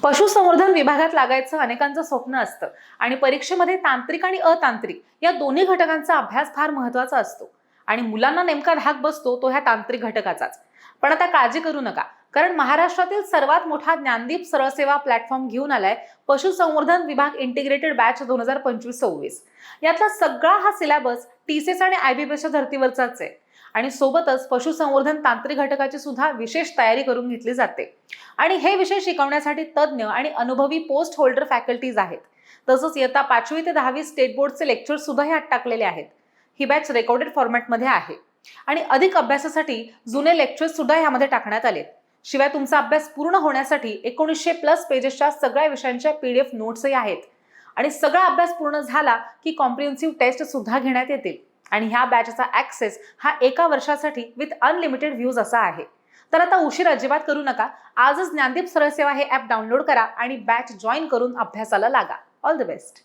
पशुसंवर्धन विभागात लागायचं अनेकांचं स्वप्न असतं आणि परीक्षेमध्ये तांत्रिक आणि अतांत्रिक या दोन्ही घटकांचा अभ्यास फार महत्त्वाचा असतो आणि मुलांना नेमका धाक बसतो तो ह्या तांत्रिक घटकाचाच। पण आता काळजी करू नका, कारण महाराष्ट्रातील सर्वात मोठा ज्ञानदीप सरळ सेवा प्लॅटफॉर्म घेऊन आलाय पशुसंवर्धन विभाग इंटिग्रेटेड बॅच 2025-26। यातला सगळा हा सिलेबस टीसीएस आणि आयबीपीएसच्या धर्तीवरचाच आहे आणि सोबतच पशुसंवर्धन तांत्रिक घटकाची सुद्धा विशेष तयारी करून घेतली जाते आणि हे विषय शिकवण्यासाठी तज्ञ आणि अनुभवी पोस्ट होल्डर फॅकल्टीज आहेत। तसंच इयत्ता 5वी ते 10वी स्टेट बोर्डचे लेक्चर्स सुद्धा ह्यात टाकलेले आहेत। ही बॅच रेकॉर्डेड फॉर्मॅटमध्ये आहे आणि अधिक अभ्यासासाठी जुने लेक्चर्स सुद्धा ह्यामध्ये टाकण्यात आलेत। शिवाय तुमचा अभ्यास पूर्ण होण्यासाठी 1900+ पेजेसच्या सगळ्या विषयांच्या पीडीएफ नोट्सही आहेत आणि सगळा अभ्यास पूर्ण झाला की कॉम्प्रिहेन्सिव्ह टेस्ट सुद्धा घेण्यात येतील आणि ह्या बॅचचा ॲक्सेस हा 1 वर्षासाठी विथ अनलिमिटेड व्ह्यूज असा आहे। तर आता उशीर अजिबात करू नका, आजच ज्ञानदीप सरळ सेवा हे ॲप डाउनलोड करा आणि बॅच जॉईन करून अभ्यासाला लागा। All the best.